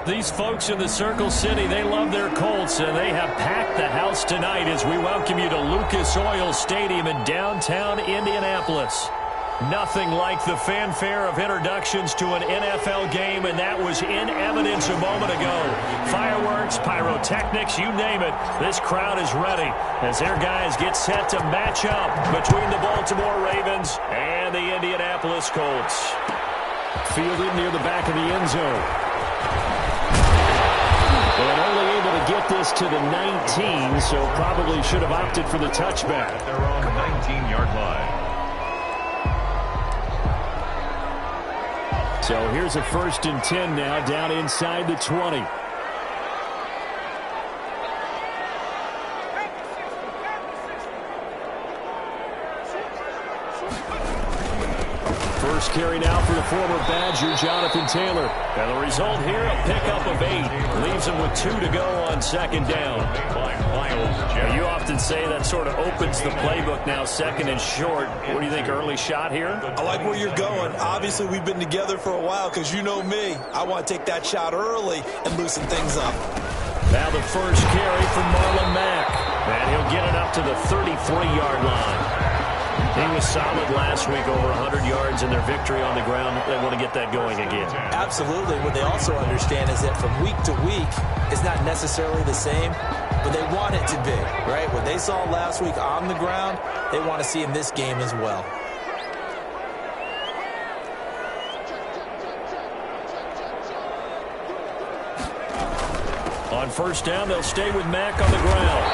These folks in the Circle City, they love their Colts, and they have packed the house tonight as we welcome you to Lucas Oil Stadium in downtown Indianapolis. Nothing like the fanfare of introductions to an NFL game, and that was in evidence a moment ago. Fireworks, pyrotechnics, you name it. This crowd is ready as their guys get set to match up between the Baltimore Ravens and the Indianapolis Colts. Fielded near the back of the end zone. And only able to get this to the 19, so probably should have opted for the touchback. They're on the 19-yard line. So here's a 1st and 10 now, down inside the 20. First carry now for the former Badger, Jonathan Taylor. And the result here, a pickup of 8. Leaves him with 2 to go on 2nd down. You often say that sort of opens the playbook now, 2nd and short. What do you think, early shot here? I like where you're going. Obviously, we've been together for a while because you know me. I want to take that shot early and loosen things up. Now the first carry from Marlon Mack. And he'll get it up to the 33-yard line. He was solid last week, over 100 yards in their victory on the ground. They want to get that going again. Absolutely. What they also understand is that from week to week, it's not necessarily the same, but they want it to be, right? What they saw last week on the ground, they want to see in this game as well. On 1st down, they'll stay with Mack on the ground.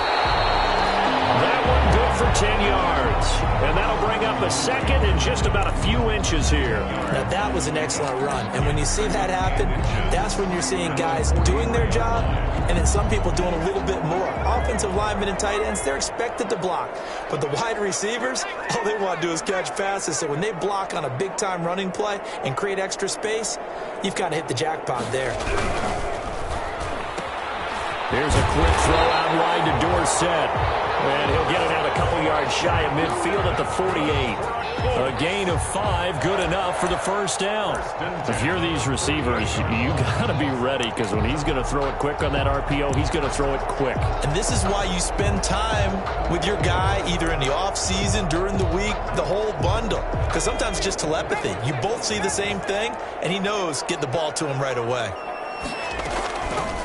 That one good for 10 yards. And that'll bring up a 2nd and just about a few inches here. Now, that was an excellent run. And when you see that happen, that's when you're seeing guys doing their job and then some people doing a little bit more. Offensive linemen and tight ends, they're expected to block. But the wide receivers, all they want to do is catch passes. So when they block on a big-time running play and create extra space, you've got to hit the jackpot there. Here's a quick throw out wide to Dorsett. And he'll get it out a couple yards shy of midfield at the 48. A gain of 5, good enough for the 1st down. If you're these receivers, you got to be ready because when he's going to throw it quick on that RPO, he's going to throw it quick. And this is why you spend time with your guy either in the offseason, during the week, the whole bundle. Because sometimes it's just telepathy. You both see the same thing, and he knows get the ball to him right away.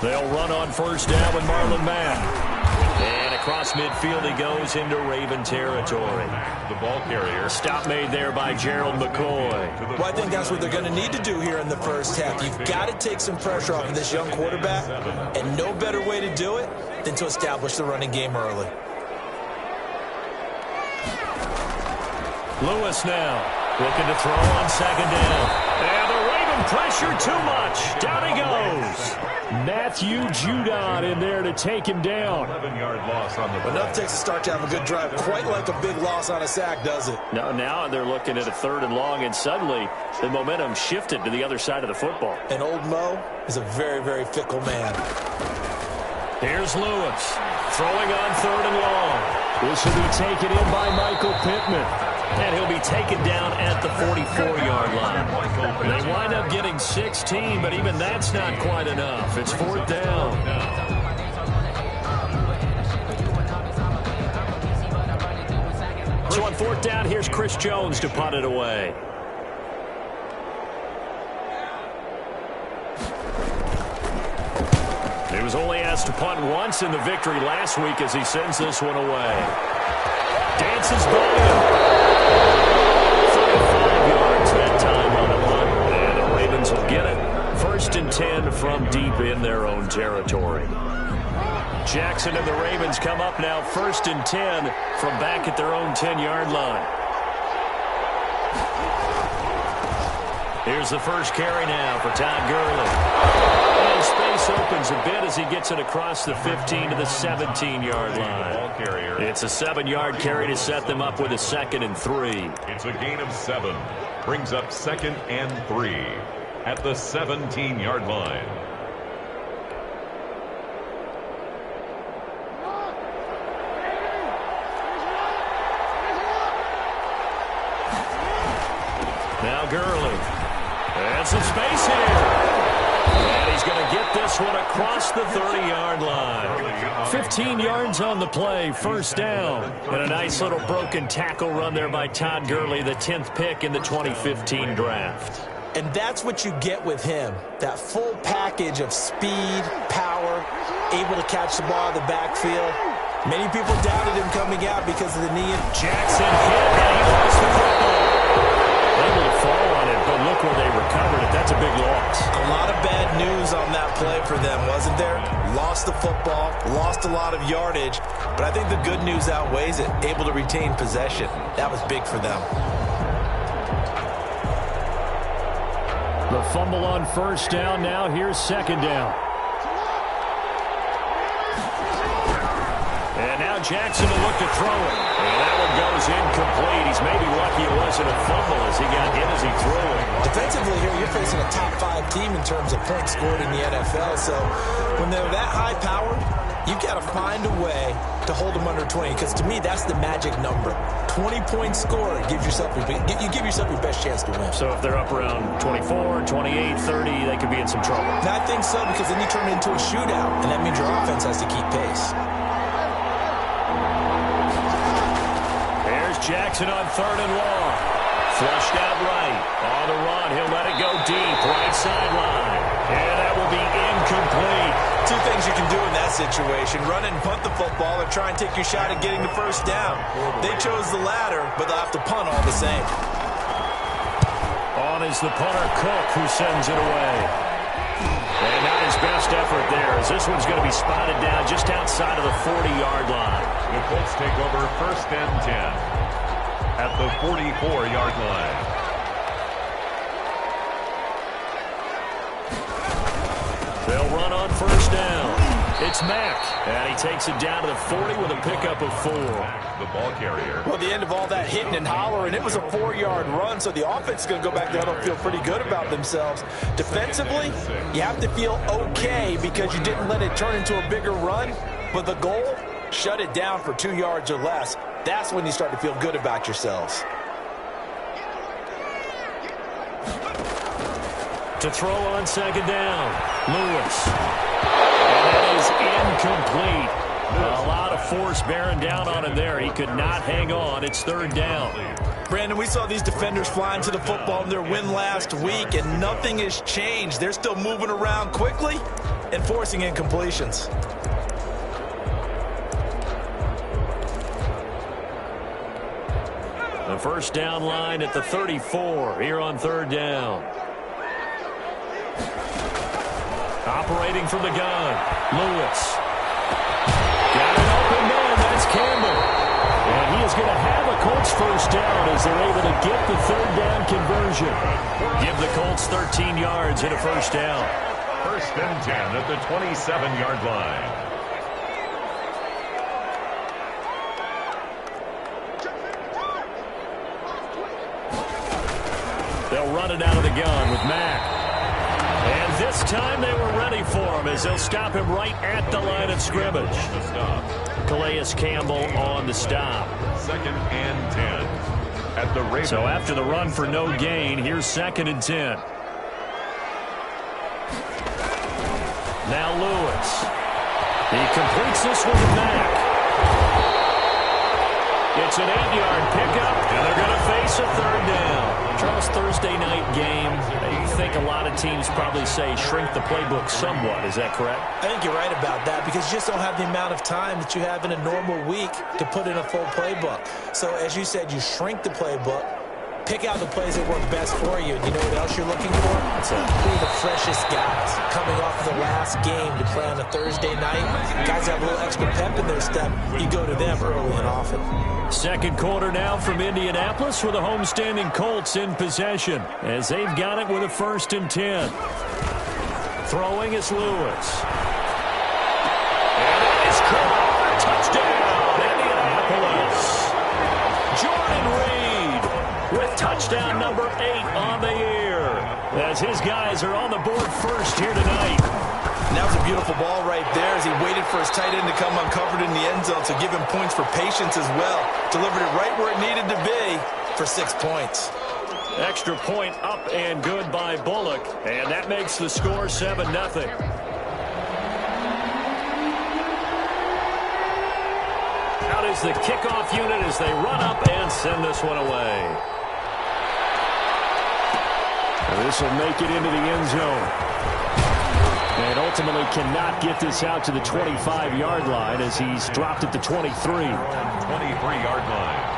They'll run on 1st down with Marlon Mack. And across midfield he goes into Raven territory. The ball carrier. Stop made there by Gerald McCoy. Well, I think that's what they're going to need to do here in the 1st half. You've got to take some pressure off of this young quarterback, and no better way to do it than to establish the running game early. Lewis now looking to throw on 2nd down. And the Raven pressure too much. Down he goes. Matthew Judon in there to take him down. 11-yard loss on the play. Enough takes to start to have a good drive. Quite like a big loss on a sack, does it? No, now they're looking at a 3rd and long, and suddenly the momentum shifted to the other side of the football. And old Mo is a very, very fickle man. Here's Lewis throwing on 3rd and long. This will be taken in by Michael Pittman. And he'll be taken down at the 44-yard line. They wind up getting 16, but even that's not quite enough. It's 4th down. So on 4th down, here's Chris Jones to punt it away. He was only asked to punt once in the victory last week as he sends this one away. Dances by him. 35 yards that time on the punt. And the Ravens will get it. 1st and 10 from deep in their own territory. Jackson and the Ravens come up now 1st and 10 from back at their own 10-yard line. Here's the first carry now for Todd Gurley. And space opens a bit as he gets it across the 15 to the 17-yard line. It's a 7-yard carry to set them up with a 2nd and 3. It's a gain of 7. Brings up 2nd and 3 at the 17-yard line. Now Gurley. And some space here. And he's going to get this one across the 30-yard line. 15 yards on the play, first down. And a nice little broken tackle run there by Todd Gurley, the 10th pick in the 2015 draft. And that's what you get with him, that full package of speed, power, able to catch the ball in the backfield. Many people doubted him coming out because of the knee. Jackson hit, and he lost the football. Able to fall on it, but look where they recovered it. That's a big loss. A lot of bad news on that play for them, wasn't there? Lost the football, lost a lot of yardage, but I think the good news outweighs it. Able to retain possession. That was big for them. The fumble on first down. Now here's second down. And now Jackson will look to throw it. And that one goes incomplete. He's maybe lucky it wasn't a fumble as he got hit as he threw it. Defensively here, you're facing a top 5 team in terms of points scored in the NFL. So when they're that high-powered, you've got to find a way to hold them under 20. Because to me, that's the magic number. 20-point score gives yourself you give yourself your best chance to win. So if they're up around 24, 28, 30, they could be in some trouble. And I think so, because then you turn it into a shootout, and that means your offense has to keep pace. There's Jackson on third and long. Flushed out right. On the run, he'll let it go deep. Right sideline. And that will be incomplete. Two things you can do in that situation. Run and punt the football or try and take your shot at getting the first down. They chose the latter, but they'll have to punt all the same. On is the punter, Cook, who sends it away. And not his best effort there, as this one's going to be spotted down just outside of the 40-yard line. The Colts take over first and 10 at the 44-yard line. They'll run on first down. It's Mack, and he takes it down to the 40 with a pickup of 4. The ball carrier. Well, the end of all that hitting and hollering, it was a 4-yard run, so the offense is going to go back there and feel pretty good about themselves. Defensively, you have to feel okay because you didn't let it turn into a bigger run, but the goal, shut it down for 2 yards or less. That's when you start to feel good about yourselves. To throw on second down, Lewis. And that is incomplete. A lot of force bearing down on him there. He could not hang on. It's third down. Brandon, we saw these defenders flying to the football in their win last week, and nothing has changed. They're still moving around quickly and forcing incompletions. The first down line at the 34 here on third down. Operating from the gun, Lewis. Got an open man, that's Campbell. And he is going to have a Colts first down as they're able to get the third down conversion. Give the Colts 13 yards and a first down. First and 10 at the 27-yard line. They'll run it out of the gun with Mack. And this time they were ready for him as they'll stop him right at the line of scrimmage. Calais Campbell on the stop. Second and 10 at the Ravens. So after the run for no gain, here's second and 10. Now Lewis. He completes this one to Mack. It's an 8-yard pickup, and they're going to face a third down. Charles, Thursday night game, you think a lot of teams probably say shrink the playbook somewhat. Is that correct? I think you're right about that because you just don't have the amount of time that you have in a normal week to put in a full playbook. So as you said, you shrink the playbook, pick out the plays that work best for you. And you know what else you're looking for? Who are the freshest guys coming off the last game to play on a Thursday night? Guys have a little extra pep in their step. You go to them early and often. Second quarter now from Indianapolis with the homestanding Colts in possession as they've got it with a first and 10. Throwing is Lewis. And it is caught. Touchdown, Indianapolis. Jordan Reed with touchdown number 8 on the year as his guys are on the board first here tonight. And that was a beautiful ball right there as he waited for his tight end to come uncovered in the end zone to give him points for patience as well. Delivered it right where it needed to be for 6 points. Extra point up and good by Bullock. And that makes the score 7-0. Out is the kickoff unit as they run up and send this one away. And this will make it into the end zone. And ultimately cannot get this out to the 25-yard line as he's dropped at the 23. 23-yard line.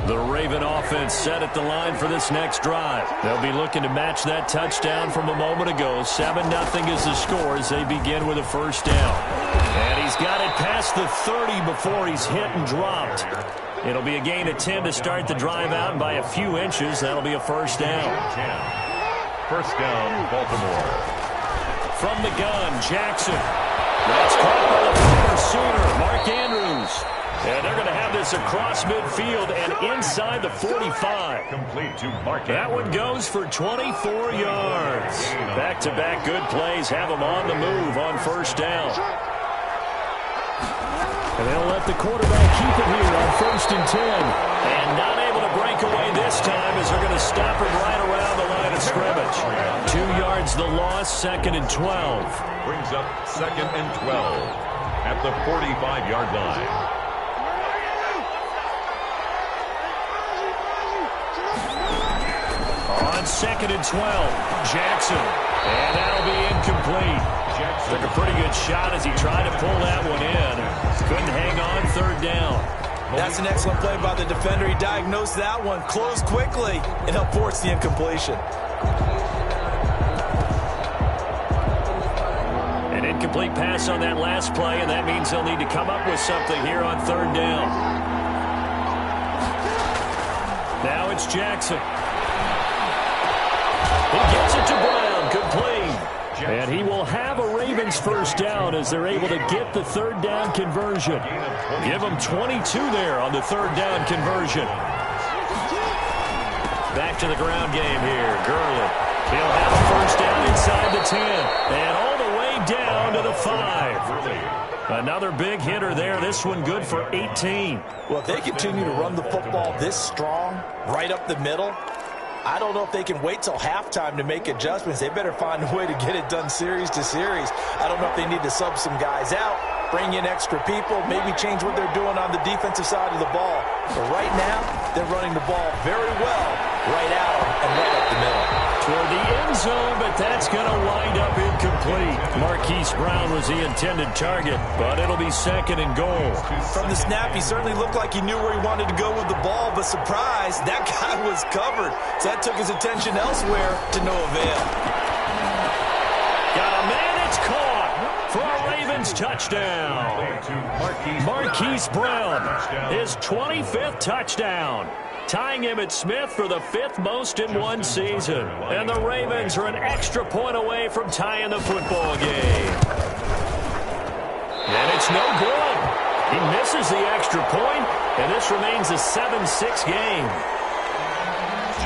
The Raven offense set at the line for this next drive. They'll be looking to match that touchdown from a moment ago. 7-0 is the score as they begin with a first down. And he's got it past the 30 before he's hit and dropped. It'll be a gain of 10 to start the drive out, and by a few inches, that'll be a first down. First down, Baltimore. From the gun, Jackson. That's caught by the former Sooner, Mark Andrews. And they're going to have this across midfield and inside the 45. Complete to Mark. That one goes for 24 yards. Back-to-back good plays have them on the move on first down. And they'll let the quarterback keep it here on 1st and 10. And not able to break away this time as they're going to stop him right around the line of scrimmage. 2 yards the loss, 2nd and 12. Brings up 2nd and 12 at the 45-yard line. On 2nd and 12, Jackson. And that'll be incomplete. Jackson took a pretty good shot as he tried to pull that one in. Couldn't hang on 3rd down. That's an excellent play by the defender. He diagnosed that one, closed quickly, and helped force the incompletion. An incomplete pass on that last play, and that means they'll need to come up with something here on 3rd down. Now it's Jackson. He gets it to Brown, complete. And he will have a Ravens first down as they're able to get the 3rd down conversion. Give them 22 there on the 3rd down conversion. Back to the ground game here. Gurley. He'll have a first down inside the 10. And all the way down to the 5. Another big hitter there. This one good for 18. Well, if they continue to run the football this strong, right up the middle, I don't know if they can wait till halftime to make adjustments. They better find a way to get it done series to series. I don't know if they need to sub some guys out, bring in extra people, maybe change what they're doing on the defensive side of the ball. But right now, they're running the ball very well right out and right up the middle. Toward the end zone, but that's going to wind up incomplete. Marquise Brown was the intended target, but it'll be 2nd and goal. From the snap, he certainly looked like he knew where he wanted to go with the ball, but surprise, that guy was covered. So that took his attention elsewhere to no avail. Got a man, it's caught for a Ravens touchdown. Marquise Brown, his 25th touchdown. Tying him at Smith for the 5th most in one season. And the Ravens are an extra point away from tying the football game. And it's no good. He misses the extra point, and this remains a 7-6 game.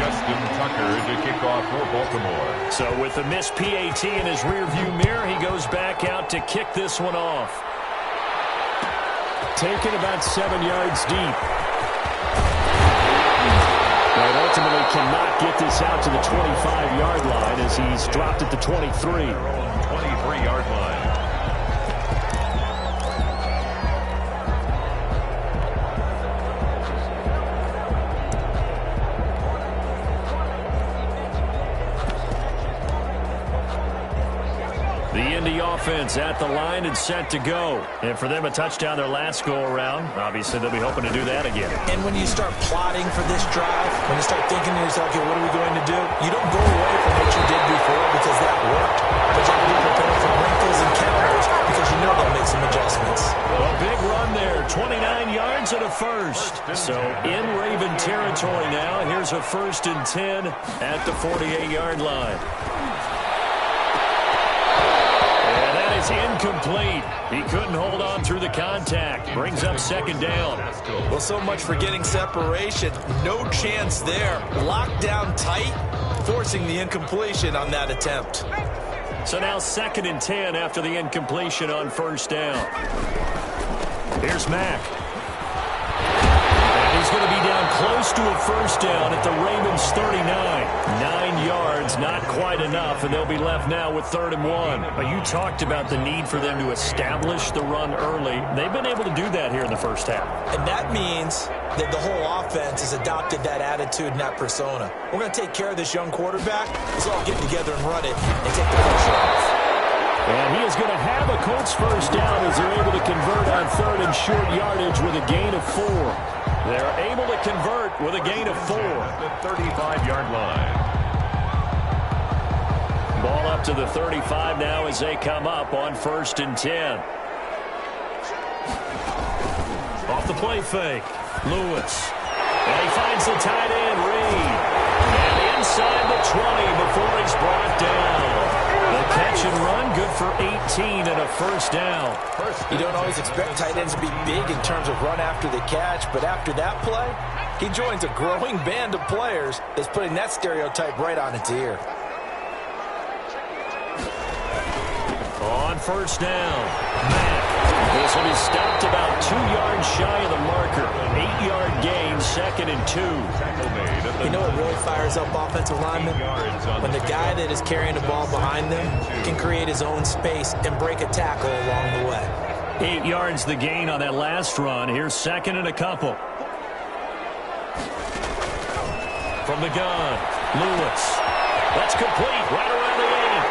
Justin Tucker to kick off for Baltimore. So with the missed PAT in his rearview mirror, he goes back out to kick this one off. Taken about 7 yards deep. But ultimately cannot get this out to the 25-yard line as he's dropped at the 23. 23-yard line. The Indy offense at the line and set to go. And for them, a touchdown their last go-around. Obviously, they'll be hoping to do that again. And when you start plotting for this drive, when you start thinking to yourself, okay, what are we going to do? You don't go away from what you did before because that worked. But you have to be prepared for wrinkles and counters because you know they'll make some adjustments. Well, big run there. 29 yards and a first. So in Raven territory now. Here's a 1st and 10 at the 48-yard line. It's incomplete. He couldn't hold on through the contact. Brings up second down. Well, so much for getting separation. No chance there. Locked down tight, forcing the incompletion on that attempt. So now 2nd and 10 after the incompletion on first down. Here's Mack. And he's going to be down close to a first down at the Ravens 39. 9 yards, not quite enough, and they'll be left now with 3rd and 1. You talked about the need for them to establish the run early. They've been able to do that here in the first half. And that means that the whole offense has adopted that attitude and that persona. We're going to take care of this young quarterback. Let's all get together and run it and take the pressure off. And he is going to have a Colts first down as they're able to convert on 3rd and short yardage with a gain of 4. They're able to convert with a gain of 4. At the 35-yard line. Ball up to the 35 now as they come up on 1st and 10. Off the play fake. Lewis. And he finds the tight end, Reed. And inside the 20 before he's brought down. The catch and run, good for 18 and a first down. You don't always expect tight ends to be big in terms of run after the catch, but after that play, he joins a growing band of players that's putting that stereotype right on its ear. On first down, Mack. This will be stopped about 2 yards shy of the marker. 8-yard gain, 2nd and 2. You know what really fires up offensive linemen? When the guy that is carrying the ball behind them can create his own space and break a tackle along the way. 8 yards the gain on that last run. Here's 2nd and a couple. From the gun, Lewis. That's complete right around the 8.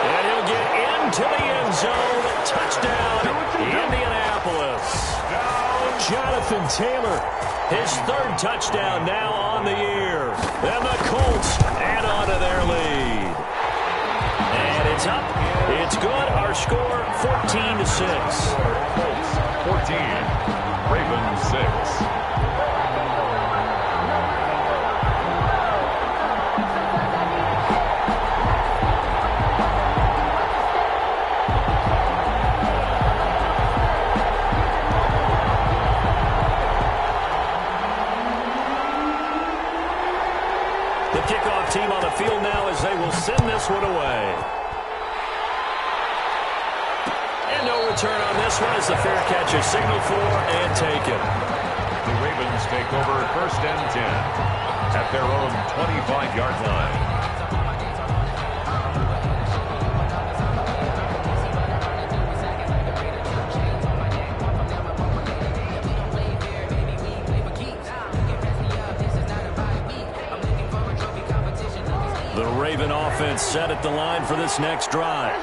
And he'll get into the end zone. Touchdown, Indianapolis. Jonathan Taylor, his 3rd touchdown now on the year. And the Colts add on to their lead. And it's up. It's good. Our score, 14-6. Colts 14, Ravens 6. Team on the field now as they will send this one away. And no return on this one as the fair catch is signaled for and taken. The Ravens take over 1st and 10 at their own 25-yard line. The Raven offense set at the line for this next drive.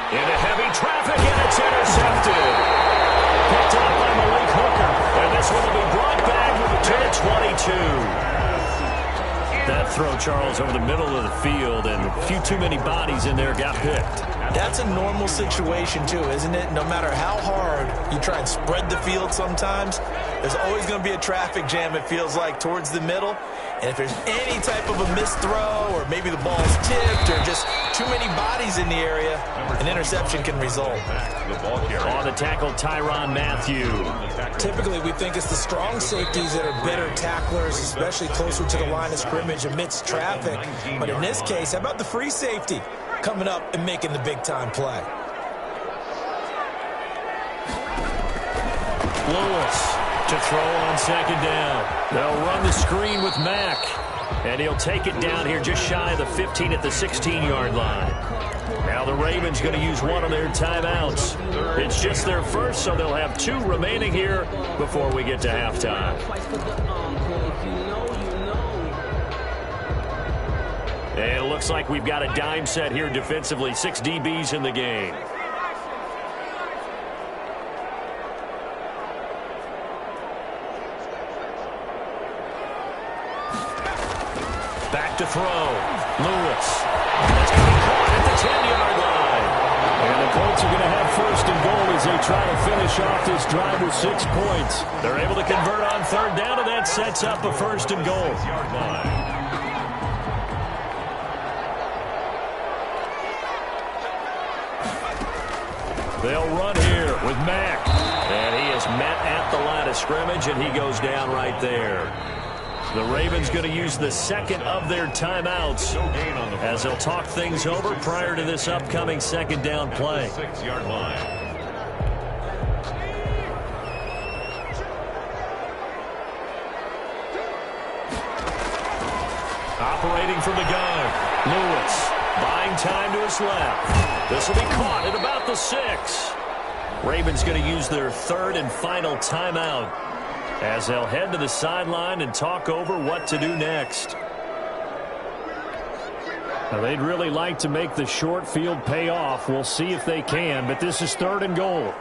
Into heavy traffic, and it's intercepted. Picked up by Malik Hooker. And this one will be brought back to the 22. That throw, Charles, over the middle of the field, and a few too many bodies in there got picked. That's a normal situation, too, isn't it? No matter how hard you try and spread the field sometimes, there's always going to be a traffic jam, it feels like, towards the middle. And if there's any type of a missed throw or maybe the ball's tipped or just too many bodies in the area, an interception can result. On the tackle, Tyrann Mathieu. Typically, we think it's the strong safeties that are better tacklers, especially closer to the line of scrimmage amidst traffic. But in this case, how about the free safety coming up and making the big-time play? Lewis to throw on 2nd down. They'll run the screen with Mack. And he'll take it down here just shy of the 15 at the 16-yard line. Now the Ravens going to use one of their timeouts. It's just their first, so they'll have 2 remaining here before we get to halftime. And it looks like we've got a dime set here defensively. 6 DBs in the game. Back to throw. Lewis. That's going to be caught at the 10-yard line. And the Colts are going to have 1st and goal as they try to finish off this drive with 6 points. They're able to convert on 3rd down, and that sets up a 1st and goal. They'll run here with Mack. And he is met at the line of scrimmage, and he goes down right there. The Ravens going to use the second of their timeouts as they'll talk things over prior to this upcoming second down play. 6-yard line. Operating from the gun, Lewis buying time to his left. This will be caught at about the 6. Ravens going to use their third and final timeout as they'll head to the sideline and talk over what to do next. Now, they'd really like to make the short field pay off. We'll see if they can, but this is 3rd and goal.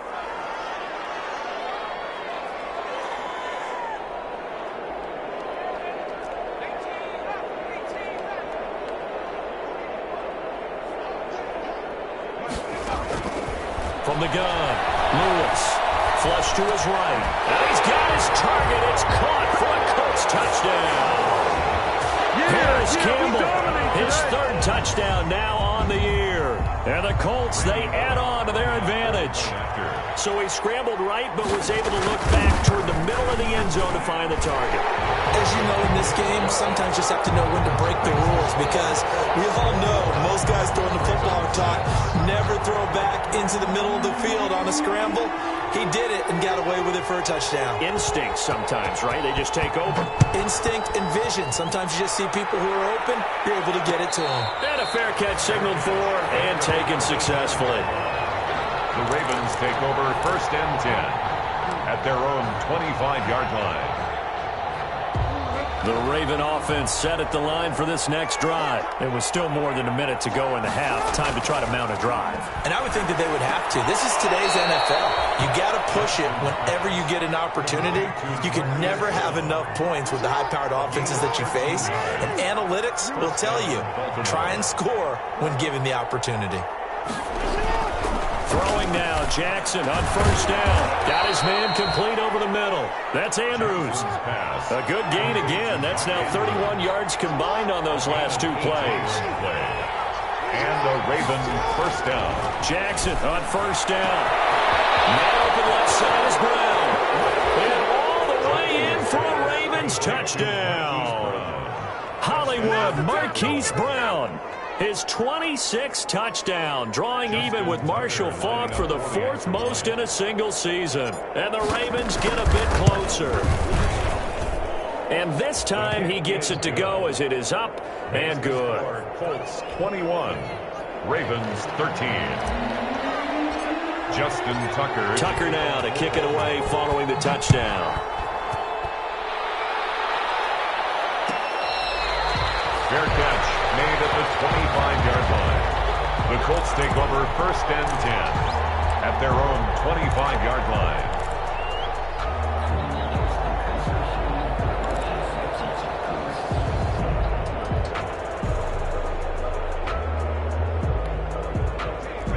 From the gun, Lewis, flush to his right. And he's got his target. It's caught for a Colts touchdown. Harris Campbell, his 3rd touchdown now on the year. And the Colts, they add on to their advantage. So he scrambled right, but was able to look back toward the middle of the end zone to find the target. As you know, in this game, sometimes you just have to know when to break the rules, because we all know most guys throwing the football are taught never throw back into the middle of the field on a scramble. He did it and got away with it for a touchdown. Instinct sometimes, right? They just take over. Instinct and vision. Sometimes you just see people who are open, you're able to get it to them. And a fair catch signaled for and taken successfully. The Ravens take over 1st and 10 at their own 25-yard line. The Raven offense set at the line for this next drive. It was still more than a minute to go in the half. Time to try to mount a drive. And I would think that they would have to. This is today's NFL. You got to push it whenever you get an opportunity. You can never have enough points with the high-powered offenses that you face. And analytics will tell you, try and score when given the opportunity. Throwing now, Jackson on 1st down. Got his man complete over the middle. That's Andrews. A good gain again. That's now 31 yards combined on those last 2 plays. And the Raven 1st down. Jackson on 1st down. Man open left side is Brown. And all the way in for a Ravens touchdown. Hollywood Marquise Brown. His 26th touchdown, drawing even with Marshall Faulk for the 4th most in a single season. And the Ravens get a bit closer. And this time he gets it to go as it is up and good. Colts 21, Ravens 13. Justin Tucker. Tucker now to kick it away following the touchdown. Fair catch made at the 25-yard line. The Colts take over 1st and 10 at their own 25-yard line.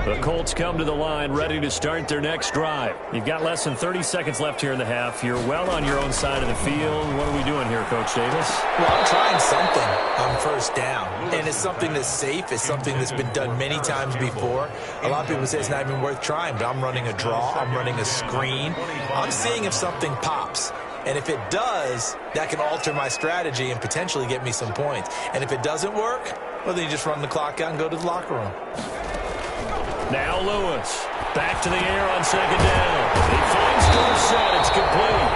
The Colts come to the line ready to start their next drive. You've got less than 30 seconds left here in the half. You're well on your own side of the field. What are we doing here, Coach Davis? Well, I'm trying something on 1st down. And it's something that's safe. It's something that's been done many times before. A lot of people say it's not even worth trying, but I'm running a draw. I'm running a screen. I'm seeing if something pops. And if it does, that can alter my strategy and potentially get me some points. And if it doesn't work, well, then you just run the clock out and go to the locker room. Now Lewis, back to the air on 2nd down. He finds Dorsett, it's complete.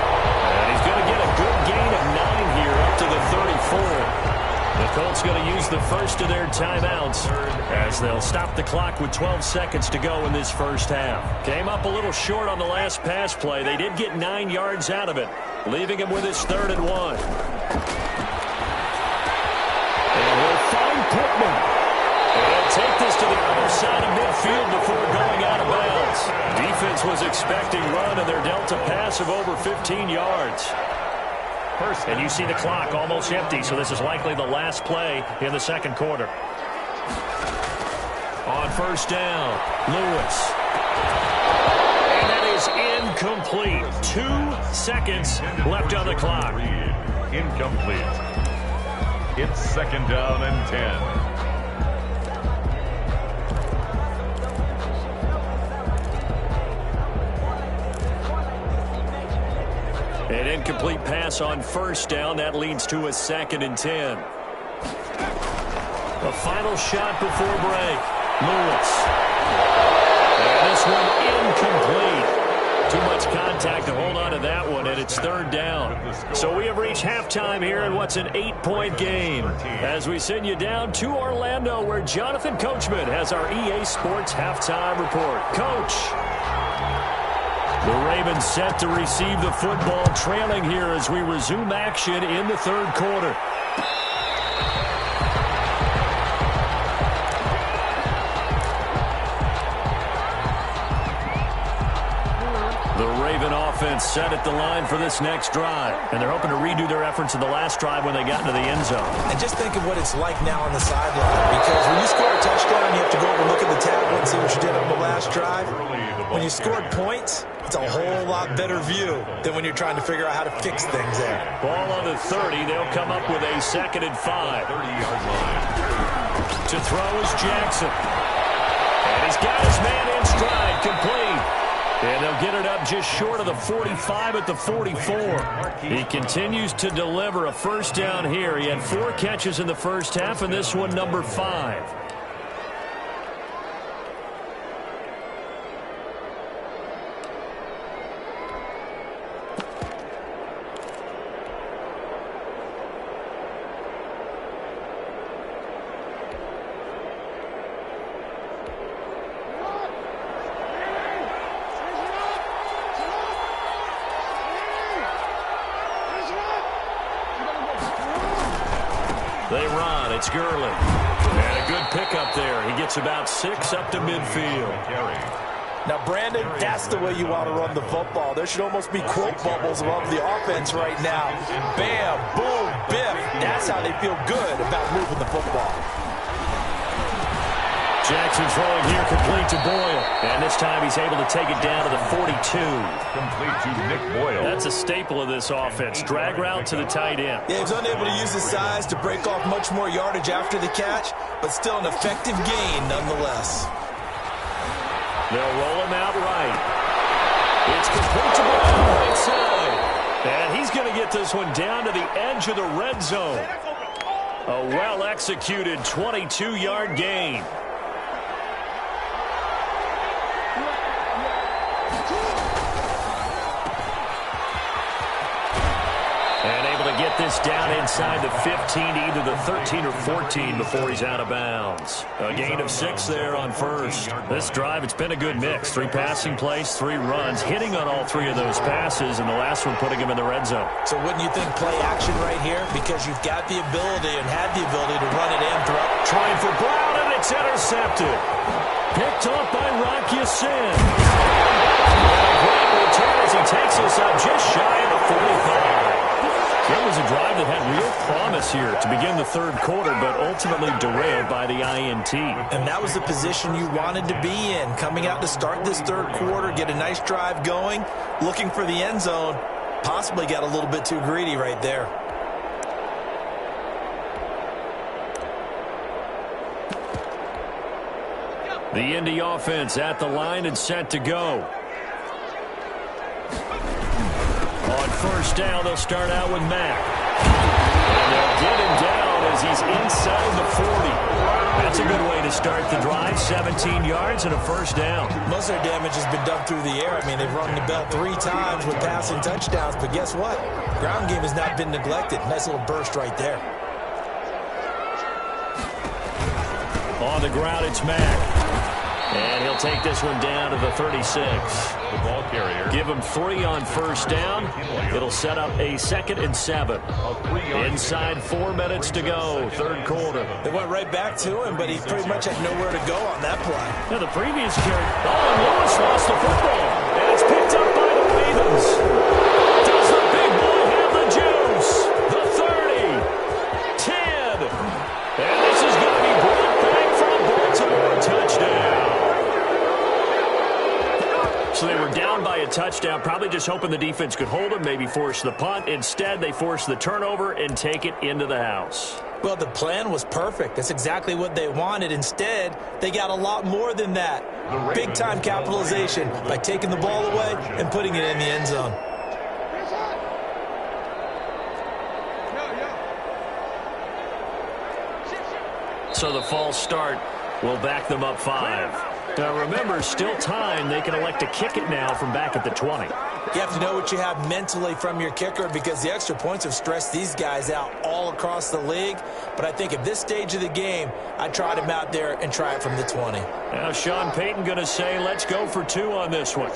And he's going to get a good gain of 9 here up to the 34. The Colts going to use the first of their timeouts as they'll stop the clock with 12 seconds to go in this first half. Came up a little short on the last pass play. They did get 9 yards out of it, leaving him with his 3rd and 1. And we'll find Pittman. They'll take this to the other side of midfield before going out of bounds. Defense was expecting run, and they're dealt a pass of over 15 yards. And you see the clock almost empty, so this is likely the last play in the 2nd quarter. On 1st down, Lewis. And that is incomplete. 2 seconds left on the clock. Incomplete. It's 2nd down and 10. An incomplete pass on first down. That leads to a 2nd and 10. A final shot before break. Lewis. And this one incomplete. Too much contact to hold on to that one, and it's 3rd down. So we have reached halftime here in what's an 8-point game. As we send you down to Orlando, where Jonathan Coachman has our EA Sports halftime report. Coach. The Ravens set to receive the football, trailing here as we resume action in the 3rd quarter. Offense set at the line for this next drive, and they're hoping to redo their efforts in the last drive when they got into the end zone. And just think of what it's like now on the sideline, because when you score a touchdown, you have to go over and look at the tablet and see what you did on the last drive. When you scored points, it's a whole lot better view than when you're trying to figure out how to fix things there. Ball on the 30. They'll come up with a 2nd and 5. 30-yard line. To throw is Jackson. And he's got his man in stride, complete. And they'll get it up just short of the 45 at the 44. He continues to deliver a 1st down here. He had 4 catches in the first half, and this one number 5. They run. It's Gurley. And a good pickup there. He gets about 6 up to midfield. Now, Brandon, that's the way you want to run the football. There should almost be quote bubbles above the offense right now. Bam, boom, biff. That's how they feel good about moving the football. Jackson throwing here, complete to Boyle. And this time he's able to take it down to the 42. Complete to Nick Boyle. That's a staple of this offense. Drag route to the tight end. Yeah, he was unable to use his size to break off much more yardage after the catch, but still an effective gain nonetheless. They'll roll him out right. It's complete to Boyle right side. And he's going to get this one down to the edge of the red zone. A well-executed 22-yard gain. And able to get this down inside the 15, either the 13 or 14 before he's out of bounds. A gain of 6 there on first. This drive, it's been a good mix. 3 passing plays, 3 runs, hitting on all 3 of those passes, and the last one putting him in the red zone. So wouldn't you think play action right here? Because you've got the ability and had the ability to run it in throughout. Trying for Brown, and it's intercepted. Picked off by Rock Ya-Sin. And a great return as he takes us up just shy of the 45. That was a drive that had real promise here to begin the 3rd quarter, but ultimately derailed by the INT. And that was the position you wanted to be in, coming out to start this 3rd quarter, get a nice drive going, looking for the end zone, possibly got a little bit too greedy right there. The Indy offense at the line and set to go. On first down, they'll start out with Mack. And they'll get him down as he's inside the 40. That's a good way to start the drive. 17 yards and a 1st down. Most of their damage has been done through the air. I mean, they've rung the bell 3 times with passing touchdowns, but guess what? Ground game has not been neglected. Nice little burst right there. On the ground, it's Mack. And he'll take this one down to the 36. The ball carrier. Give him 3 on first down. It'll set up a 2nd and 7. Inside 4 minutes to go, 3rd quarter. They went right back to him, but he pretty much had nowhere to go on that play. Now the previous carry. And Lewis lost the football. And it's picked up by the Ravens. Does the big boy have the juice? The 30. 10. And this is going to be brought back for a Baltimore touchdown. So they were down by a touchdown, probably just hoping the defense could hold them, maybe force the punt. Instead, they force the turnover and take it into the house. Well, the plan was perfect. That's exactly what they wanted. Instead, they got a lot more than that. Big-time capitalization by taking the ball away and putting it in the end zone. so the false start will back them up 5. Now remember, still time. They can elect to kick it now from back at the 20. You have to know what you have mentally from your kicker because the extra points have stressed these guys out all across the league. But I think at this stage of the game, I'd trot him out there and try it from the 20. Now Sean Payton going to say, let's go for 2 on this one.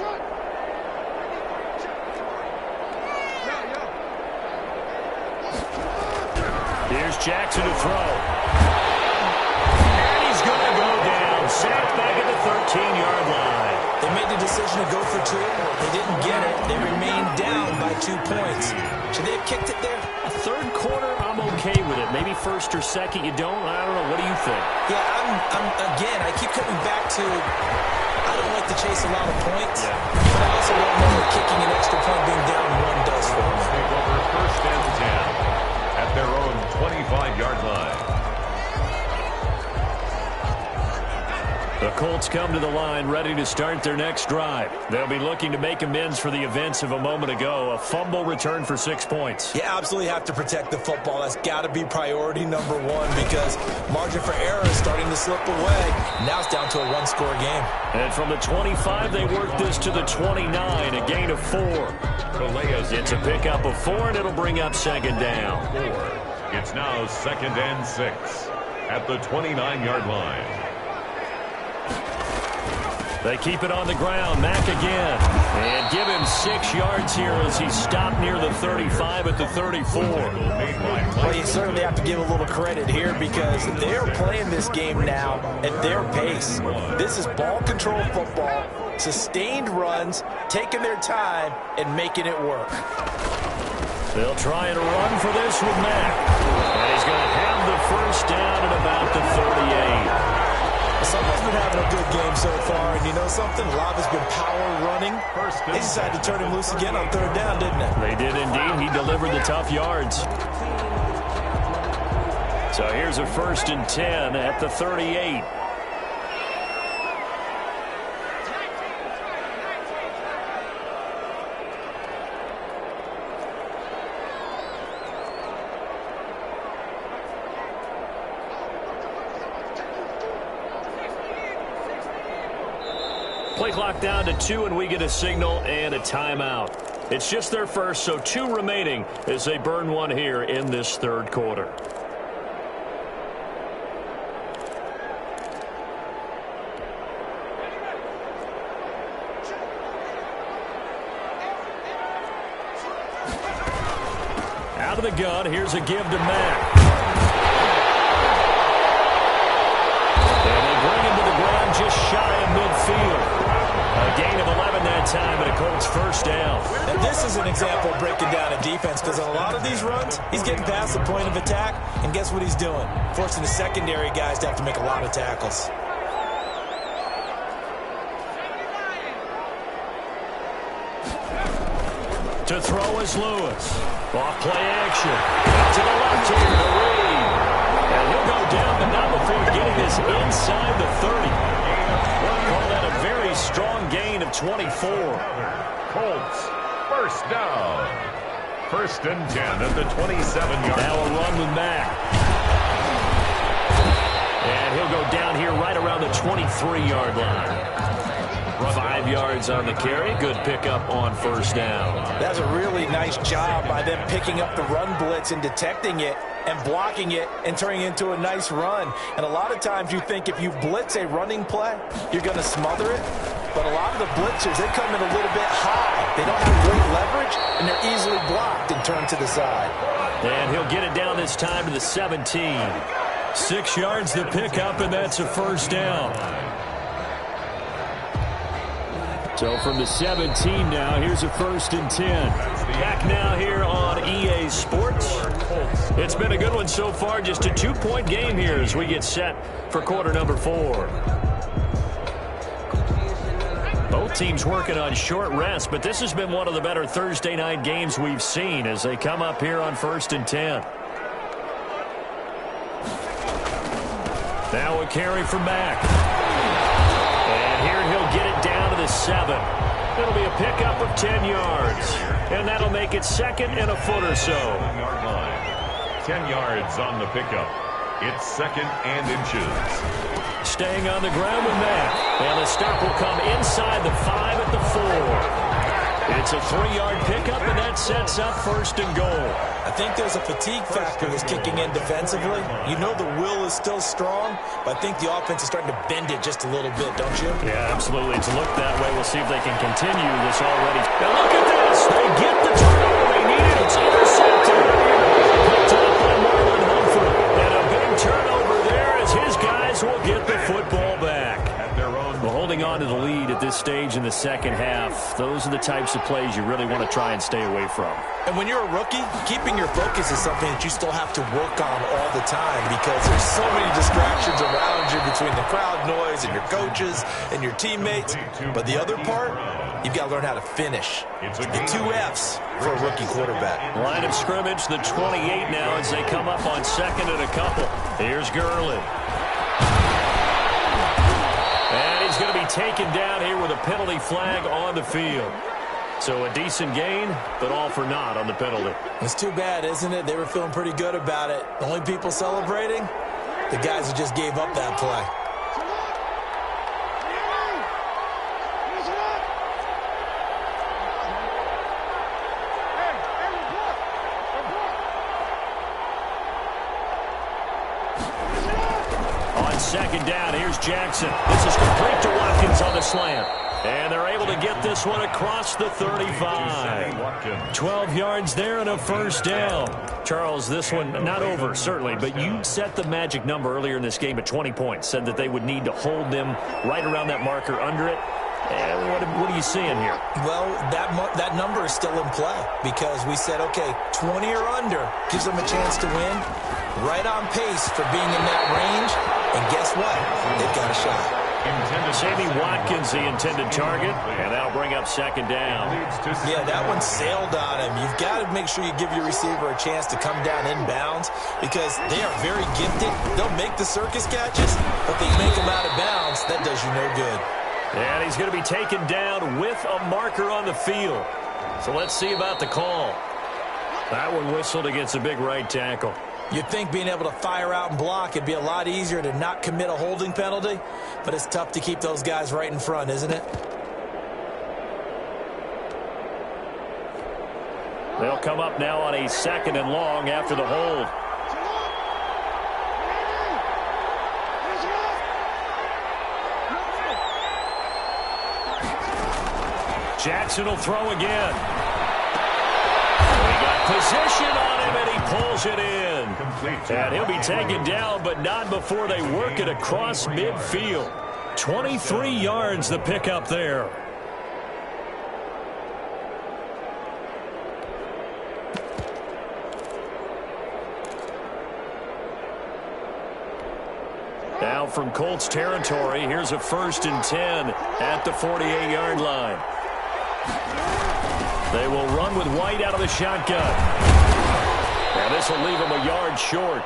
Here's Jackson to throw. And he's going to go down. Sacked back at the 13-yard line. They made the decision to go for 2. They didn't get it. They remained down by 2 points. Should they have kicked it there? A third quarter, I'm okay with it. Maybe first or second, you don't. I don't know. What do you think? Yeah, again, I keep coming back to I don't like to chase a lot of points. Yeah. But I also don't know what kicking an extra point being down 1 does for them. Take over first and 10 at their own 25-yard line. The Colts come to the line ready to start their next drive. They'll be looking to make amends for the events of a moment ago. A fumble return for 6 points. You absolutely have to protect the football. That's got to be priority number 1 because margin for error is starting to slip away. Now it's down to a 1-score game. And from the 25, they work this to the 29, a gain of 4. It's a pickup of 4, and it'll bring up second down. It's now second and 6 at the 29-yard line. They keep it on the ground. Mack again. And give him 6 yards here as he stopped near the 35 at the 34. Well, you certainly have to give a little credit here because they're playing this game now at their pace. This is ball control football, sustained runs, taking their time, and making it work. They'll try and run for this with Mack. And he's going to have the first down at about the 38. Someone's been having a good game so far, and you know something? A lot has been power running. They decided to turn him loose again on 3rd down, didn't they? They did indeed. He delivered the tough yards. So here's a 1st and 10 at the 38. Play clock down to 2, and we get a signal and a timeout. It's just their first, so 2 remaining as they burn 1 here in this 3rd quarter. Out of the gun, here's a give to Mack. And they bring him to the ground just shy of midfield. A gain of 11 that time, and a Colts first down. And this is an example of breaking down a defense because on a lot of these runs, he's getting past the point of attack, and guess what he's doing? Forcing the secondary guys to have to make a lot of tackles. To throw is Lewis. Off play action. Out to the left here to Reed. And he'll go down, but not before getting this inside the 30. We'll call that a very strong gain of 24. Colts, first down. 1st and 10 at the 27-yard line. Now a run with Mack. And he'll go down here right around the 23-yard line. 5 yards on the carry. Good pickup on 1st down. That's a really nice job by them picking up the run blitz and detecting it and blocking it and turning it into a nice run. And a lot of times you think if you blitz a running play, you're going to smother it. But a lot of the blitzers, they come in a little bit high. They don't have great leverage, and they're easily blocked and turned to the side. And he'll get it down this time to the 17. 6 yards the pickup, and that's a 1st down. So from the 17 now, here's a 1st and 10. Back now here on EA Sports. It's been a good one so far. Just a 2-point game here as we get set for quarter number 4. Both teams working on short rest, but this has been one of the better Thursday night games we've seen as they come up here on 1st and 10. Now a carry from Mack. And here he'll get it down to the 7. It'll be a pickup of 10 yards. And that'll make it 2nd and a foot or so. 10 yards on the pickup. It's 2nd and inches. Staying on the ground with that. And the stop will come inside the 5 at the 4. It's a 3-yard pickup, and that sets up 1st and goal. I think there's a fatigue factor that's kicking in defensively. You know the will is still strong, but I think the offense is starting to bend it just a little bit, don't you? Yeah, absolutely. It's looked that way. We'll see if they can continue this already. Now look at this. They get the turnover they needed. It's intercepted. Picked up by Marlon Humphrey. And a big turnover there as his guys will get the football back. Well, holding on to the lead at this stage in the second half, those are the types of plays you really want to try and stay away from. And when you're a rookie, keeping your focus is something that you still have to work on all the time because there's so many distractions around you between the crowd noise and your coaches and your teammates. But the other part, you've got to learn how to finish. The 2 F's for a rookie quarterback. Line of scrimmage, the 28 now as they come up on 2nd and a couple. Here's Gurley. And he's going to be taken down here with a penalty flag on the field. So a decent gain, but all for naught on the penalty. It's too bad, isn't it? They were feeling pretty good about it. The only people celebrating, the guys who just gave up that play. On 2nd down, here's Jackson. This is complete to Watkins on the slant. And they're able to get this one across the 35. 12 yards there and a 1st down. Charles, this one not over, certainly, but you set the magic number earlier in this game at 20 points. Said that they would need to hold them right around that marker under it. And what are you seeing here? Well, that number is still in play because we said, okay, 20 or under gives them a chance to win. Right on pace for being in that range. And guess what? They've got a shot. Sammy Watkins, the intended target, and that'll bring up 2nd down. Yeah, that one sailed on him. You've got to make sure you give your receiver a chance to come down inbounds because they are very gifted. They'll make the circus catches, but they make them out of bounds. That does you no good. And he's going to be taken down with a marker on the field. So let's see about the call. That one whistled against a big right tackle. You'd think being able to fire out and block, it'd be a lot easier to not commit a holding penalty, but it's tough to keep those guys right in front, isn't it? They'll come up now on a 2nd and long after the hold. Jackson will throw again. They got position on him, and he pulls it in. And he'll be taken down, but not before they work it across midfield. 23 yards the pickup there. Now from Colts territory, here's a 1st and 10 at the 48-yard line. They will run with White out of the shotgun. And this will leave him a yard short.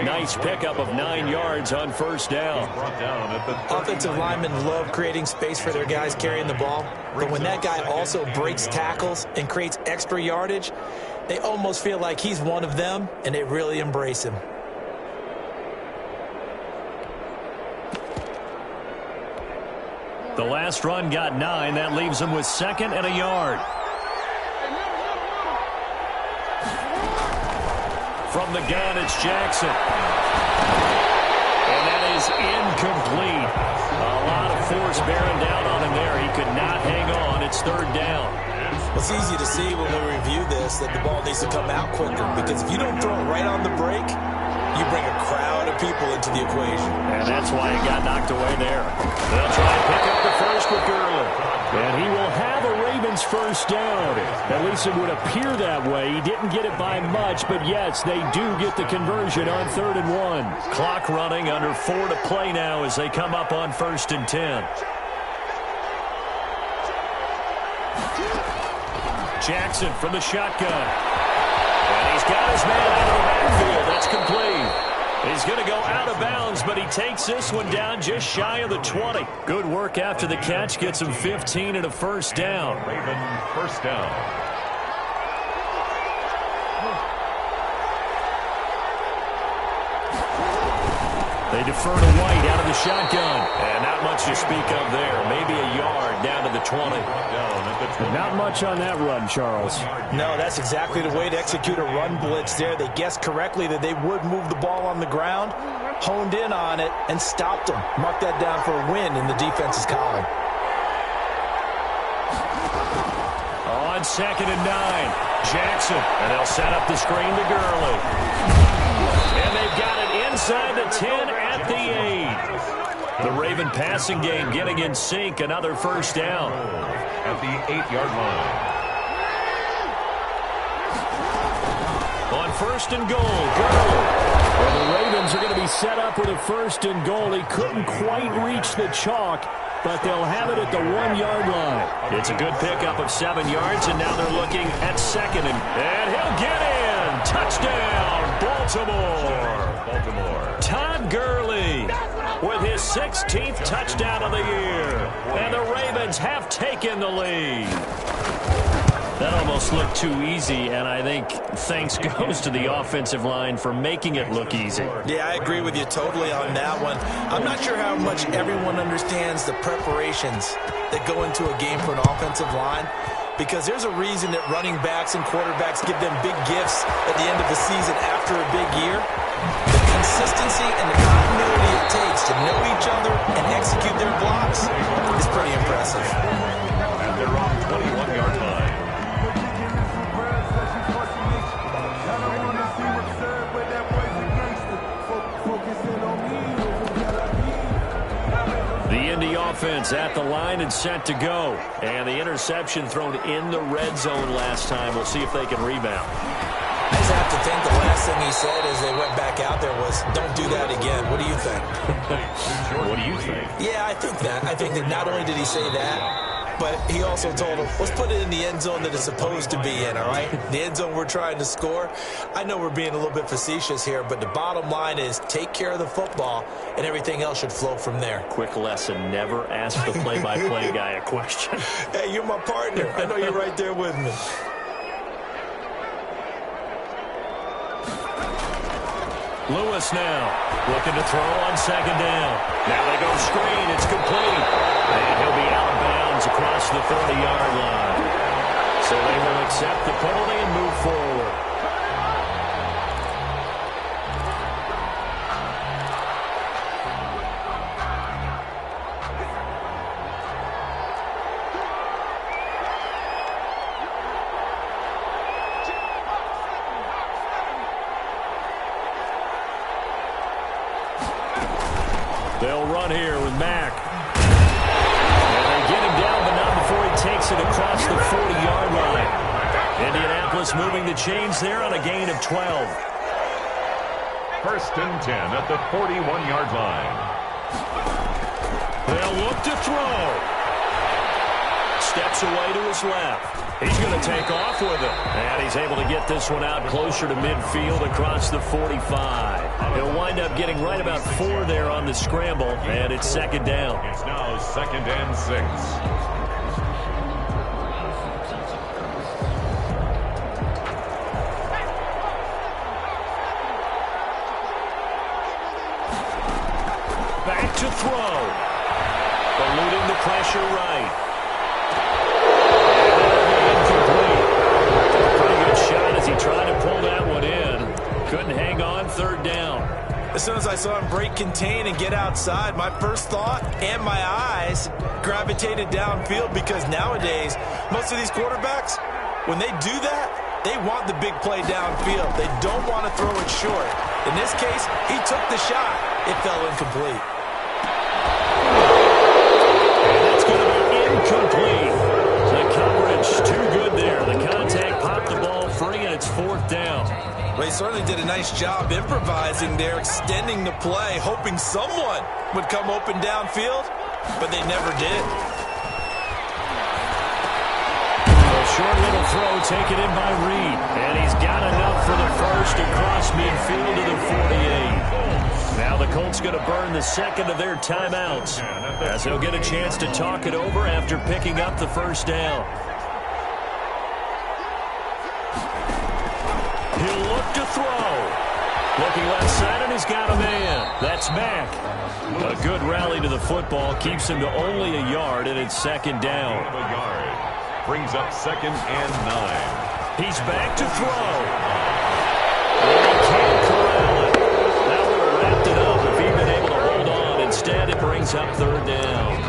Nice pickup of 9 yards on 1st down. Offensive linemen love creating space for their guys carrying the ball. But when that guy also breaks tackles and creates extra yardage, they almost feel like he's one of them, and they really embrace him. The last run got 9. That leaves them with 2nd and a yard. From the gun, it's Jackson. And that is incomplete. A lot of force bearing down on him there. He could not hang on. It's 3rd down. It's easy to see when we review this that the ball needs to come out quicker because if you don't throw it right on the break, you bring a crowd of people into the equation. And that's why he got knocked away there. They'll try and pick up the first with Gurley. And he will have a Ravens 1st down. At least it would appear that way. He didn't get it by much, but yes, they do get the conversion on 3rd and 1. Clock running, under 4 to play now as they come up on 1st and 10. Jackson from the shotgun. And he's got his man out of the backfield. That's complete. He's going to go out of bounds, but he takes this one down just shy of the 20. Good work after the catch. Gets him 15 and a 1st down. Raven 1st down. They defer to White out of the shotgun. And not much to speak of there. Maybe a yard down to the 20. Not much on that run, Charles. No, that's exactly the way to execute a run blitz there. They guessed correctly that they would move the ball on the ground, honed in on it, and stopped them. Mark that down for a win in the defense's column. On 2nd and 9, Jackson. And they'll set up the screen to Gurley. And they've got it inside the 10 at the 8. The Raven passing game getting in sync. Another first down. At the 8-yard line. On 1st and goal, Gurley. Well, the Ravens are going to be set up with a 1st and goal. He couldn't quite reach the chalk, but they'll have it at the 1-yard line. It's a good pickup of 7 yards, and now they're looking at 2nd. And he'll get in. Touchdown, Baltimore. Todd Gurley with his 16th touchdown of the year. And the Ravens have taken the lead. That almost looked too easy, and I think thanks goes to the offensive line for making it look easy. Yeah, I agree with you totally on that one. I'm not sure how much everyone understands the preparations that go into a game for an offensive line, because there's a reason that running backs and quarterbacks give them big gifts at the end of the season after a big year. The consistency and the continuity it takes to know each other and execute their blocks is pretty impressive. And they're on 21-yard line. The Indy offense at the line and set to go. And the interception thrown in the red zone last time. We'll see if they can rebound. I just have to think the last thing he said as they went back out there was, don't do that again. What do you think? What do you think? Yeah, I think that. I think that not only did he say that, but he also told him, let's put it in the end zone that it's supposed to be in, all right? The end zone we're trying to score. I know we're being a little bit facetious here, but the bottom line is take care of the football, and everything else should flow from there. Quick lesson, never ask the play-by-play guy a question. Hey, you're my partner. I know you're right there with me. Lewis now looking to throw on 2nd down. Now they go screen. It's complete. And he'll be out of bounds across the 30-yard line. So they will accept the penalty and move forward. They'll run here with Mack. And they get him down, but not before he takes it across the 40-yard line. Indianapolis moving the chains there on a gain of 12. 1st and 10 at the 41-yard line. They'll look to throw. Steps away to his left. He's going to take off with it. And he's able to get this one out closer to midfield across the 45. He'll wind up getting right about 4 there on the scramble, and it's 2nd down. It's now 2nd and 6. Back to throw. Eluding the pressure right. Incomplete. Pretty good shot as he tried to pull that one in. Couldn't hang on. 3rd down. As soon as I saw him break contain and get outside, my first thought and my eyes gravitated downfield, because nowadays, most of these quarterbacks, when they do that, they want the big play downfield. They don't want to throw it short. In this case, he took the shot. It fell incomplete. And that's going to be incomplete. The coverage too good there. The contact popped the ball free, and it's 4th down. Well, he certainly did a nice job improvising there, extending the play, hoping someone would come open downfield, but they never did. A short little throw taken in by Reed, and he's got enough for the first across midfield to the 48. Now the Colts going to burn the 2nd of their timeouts as they'll get a chance to talk it over after picking up the 1st down. He'll look to throw. Looking left side, and he's got a man. That's Mack. A good rally to the football. Keeps him to only a yard, and it's second down. A yard. Brings up 2nd and 9. He's back to throw. And he can't corral it. That would have wrapped it up if he'd been able to hold on. Instead, it brings up 3rd down.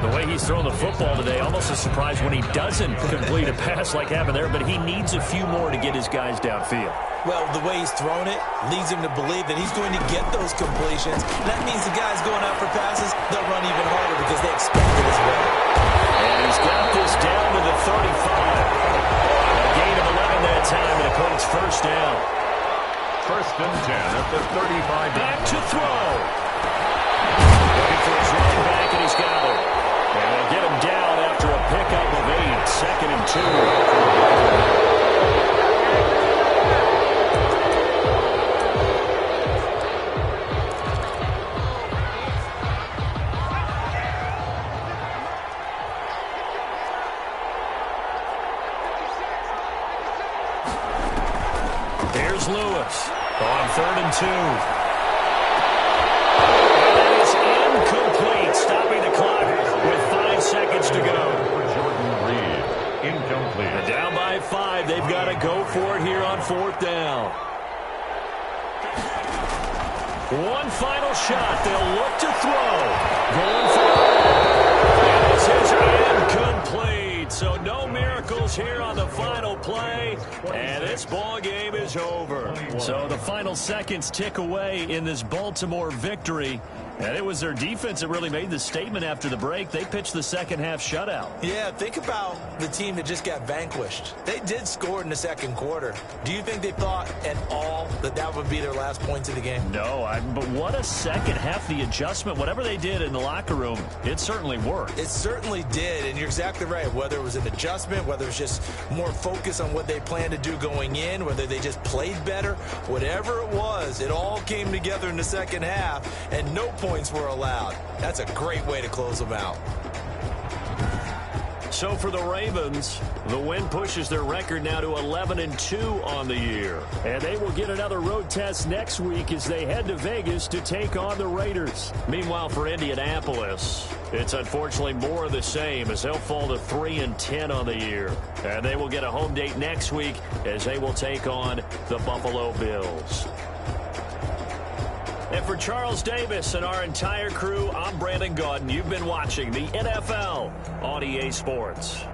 The way he's throwing the football today, almost a surprise when he doesn't complete a pass like happened there, but he needs a few more to get his guys downfield. Well, the way he's thrown it leads him to believe that he's going to get those completions. That means the guys going out for passes, they'll run even harder because they expect it as well. And he's got this down to the 35. A gain of 11 that time, and a Colts first down. 1st and 10 at the 35. Back to throw. Looking for his running back, and he's got it. And they'll get him down after a pickup of 8. 2nd and 2. Here's Lewis on 3rd and 2. And that is incomplete, stopping the clock with 5 seconds to go. Jordan Reed, incomplete. And down by 5. They've got to go for it here on 4th down. One final shot. They'll look to throw. Going for it. And this is incomplete. So no miracles here on the final play. And this ball game is over. So the final seconds tick away in this Baltimore victory. And it was their defense that really made the statement after the break. They pitched the second half shutout. Yeah, think about the team that just got vanquished. They did score in the 2nd quarter. Do you think they thought at all that that would be their last points of the game? No, but what a second half. The adjustment, whatever they did in the locker room, it certainly worked. It certainly did, and you're exactly right. Whether it was an adjustment, whether it was just more focus on what they planned to do going in, whether they just played better, whatever it was, it all came together in the second half, and no points were allowed. That's a great way to close them out. So for the Ravens, the win pushes their record now to 11-2 on the year. And they will get another road test next week as they head to Vegas to take on the Raiders. Meanwhile, for Indianapolis, it's unfortunately more of the same as they'll fall to 3-10 on the year. And they will get a home date next week as they will take on the Buffalo Bills. And for Charles Davis and our entire crew, I'm Brandon Gaudin. You've been watching the NFL on EA Sports.